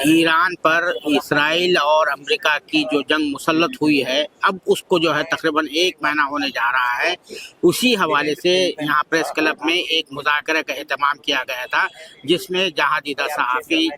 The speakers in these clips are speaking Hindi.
ईरान पर इसराइल और अमेरिका की जो जंग मुसल्लत हुई है, अब उसको जो है तकरीबन 1 महीना होने जा रहा है। उसी हवाले से यहाँ प्रेस क्लब में एक मुज़ाकरे का एहतमाम किया गया था, जिसमें जहादीदा सहाफ़ी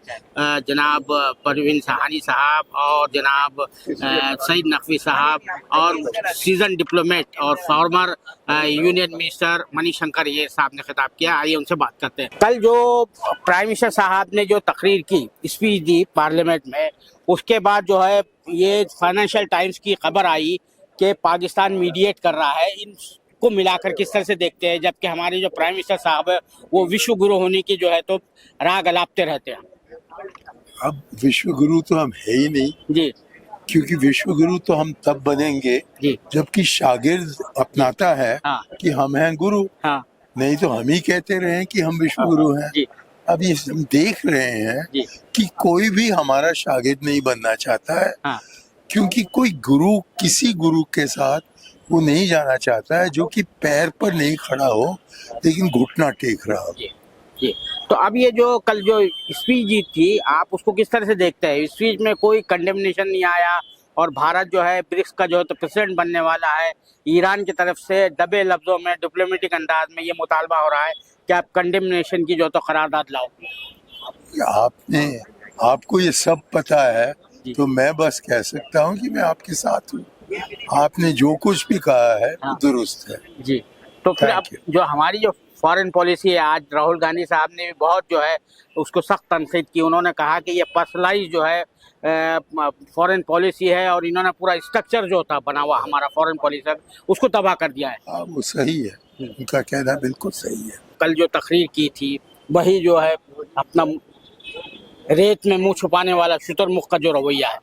जनाब परवीन सहानी साहब और जनाब सईद नकवी साहब और सीजन डिप्लोमेट और फॉर्मर यूनियन मिनिस्टर मणिशंकर ये साहब ने खिताब किया। आइए उनसे बात करते हैं। कल जो प्राइम मिनिस्टर साहब ने जो तकरीर की, स्पीच दी पार्लियामेंट में, उसके बाद जो है ये फाइनेंशियल टाइम्स की खबर आई कि पाकिस्तान मीडिएट कर रहा है। इनको मिलाकर किस तरह से देखते हैं, जबकि हमारे जो प्राइम मिनिस्टर साहब है वो विश्व गुरु होने की जो है तो राग अलापते रहते हैं। अब विश्व गुरु तो हम है ही नहीं जी, क्योंकि विश्व गुरु तो हम तब बनेंगे जी, जबकि शागिर्द अपनाता है हाँ, कि हम हैं गुरु, हाँ, नहीं तो हम ही कहते रहे कि हम विश्व गुरु हैं। जी, अब ये हम देख रहे हैं जी, कि कोई भी हमारा शागिर्द नहीं बनना चाहता है, हाँ, क्योंकि कोई गुरु किसी गुरु के साथ वो नहीं जाना चाहता है जो कि पैर पर नहीं खड़ा हो लेकिन घुटना टेक रहा हो। जी, जी। तो अब ये जो कल जो स्पीच दी थी, आप उसको किस तरह से देखते हैं? स्पीच में कोई कंडेमनेशन नहीं आया और भारत जो है ब्रिक्स का जो है तो प्रेसिडेंट बनने वाला है। ईरान की तरफ से दबे लफ्जों में डिप्लोमेटिक अंदाज में ये मुतालबा हो रहा है कि आप कंडेमनेशन की जो तो करारदाद लाओ। आपको ये सब पता है जी। तो मैं बस कह सकता हूँ कि मैं आपके साथ हूँ। आपने जो कुछ भी कहा है वो हाँ। दुरुस्त है। जी। तो फिर अब Thank you. जो हमारी जो फॉरेन पॉलिसी है, आज राहुल गांधी साहब ने भी बहुत जो है उसको सख्त तनकीद की। उन्होंने कहा कि ये पर्सनलाइज जो है फॉरेन पॉलिसी है और इन्होंने पूरा स्ट्रक्चर जो था बना हुआ हमारा फॉरेन पॉलिसी उसको तबाह कर दिया है। हाँ, वो सही है, उनका कहना बिल्कुल सही है। कल जो तकरीर की थी वही जो है अपना रेत में मुंह छुपाने वाला शुतुरमुर्ग का जो रवैया है।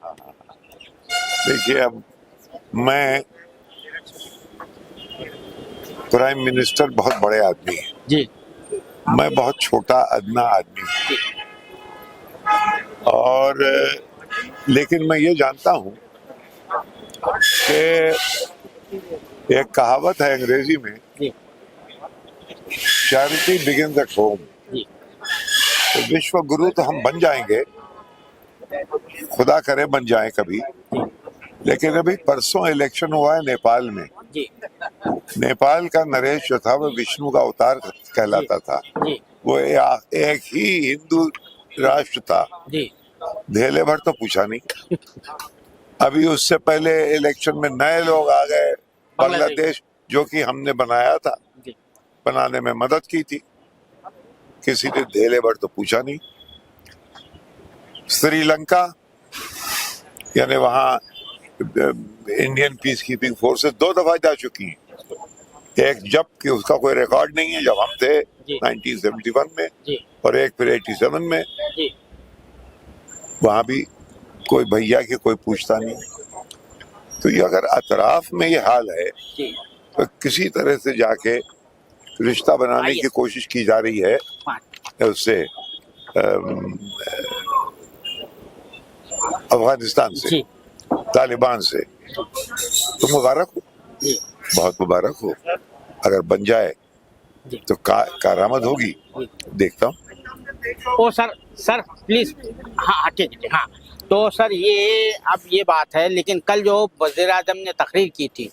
देखिए, अब मैं प्राइम मिनिस्टर बहुत बड़े आदमी हैं, जी, मैं बहुत छोटा अदना आदमी हूँ, और लेकिन मैं ये जानता हूँ कि एक कहावत है अंग्रेजी में, जी, चैरिटी बिगिंस एट होम। जी, तो विश्व गुरु तो हम बन जाएंगे, खुदा करे बन जाए कभी, लेकिन अभी परसों इलेक्शन हुआ है नेपाल में। जी, नेपाल का नरेश जो था वो विष्णु का अवतार कहलाता था। जी, वो एक ही हिंदू राष्ट्र था, जी, धेले भर तो पूछा नहीं। अभी उससे पहले इलेक्शन में नए लोग आ गए, बांग्लादेश, जो कि हमने बनाया था, जी, बनाने में मदद की थी, किसी ने धेले भर तो पूछा नहीं। श्रीलंका, यानी वहाँ इंडियन पीस कीपिंग फोर्सेस 2 दफा जा चुकी हैं। एक जब कि उसका कोई रिकॉर्ड नहीं है, जब हम थे 1971 में, जी, और एक फिर 87 में, जी, वहां भी कोई भैया की कोई पूछता नहीं। तो ये अगर अतराफ में ये हाल है जी, तो किसी तरह से जाके रिश्ता बनाने की कोशिश की जा रही है उससे, अफगानिस्तान से, तालिबान से। तो मुबारक हो, बहुत मुबारक हो। अगर बन जाए तो करामत होगी, देखता हूँ। ओ सर प्लीज, हाँ ठीक है, हाँ। तो सर ये अब ये बात है, लेकिन कल जो वज़ीर आज़म ने तकरीर की थी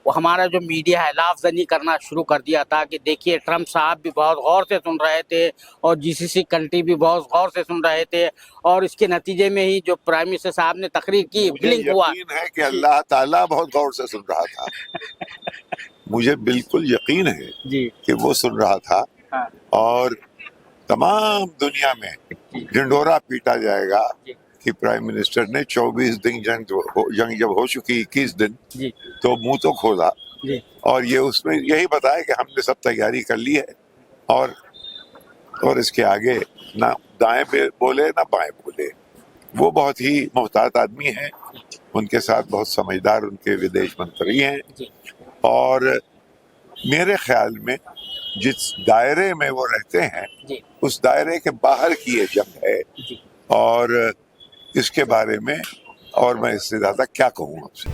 वो हमारा जो मीडिया है लाफजनी करना शुरू कर दिया था कि देखिए ट्रम्प साहब भी बहुत गौर से सुन रहे थे और जीसीसी कंट्री भी बहुत गौर से सुन रहे थे, और इसके नतीजे में ही जो प्राइम मिनिस्टर साहब ने तकरीर की ब्लिंक हुआ। यकीन है कि अल्लाह ताला बहुत गौर से सुन रहा था। मुझे बिल्कुल यकीन है जी, कि वो सुन रहा था, हाँ, और तमाम दुनिया में ढिंढोरा पीटा जाएगा कि प्राइम मिनिस्टर ने 24 दिन जंग जब हो चुकी 21 दिन, जी, तो मुंह तो खोला जी, और ये उसमें यही बताया कि हमने सब तैयारी कर ली है, और इसके आगे ना दाएं पे बोले ना बाएं बोले। वो बहुत ही मोहतात आदमी हैं, उनके साथ बहुत समझदार उनके विदेश मंत्री हैं, और मेरे ख्याल में जिस दायरे में वो रहते हैं उस दायरे के बाहर की ये जंग है, और इसके बारे में और मैं इससे ज्यादा क्या कहूँ आपसे।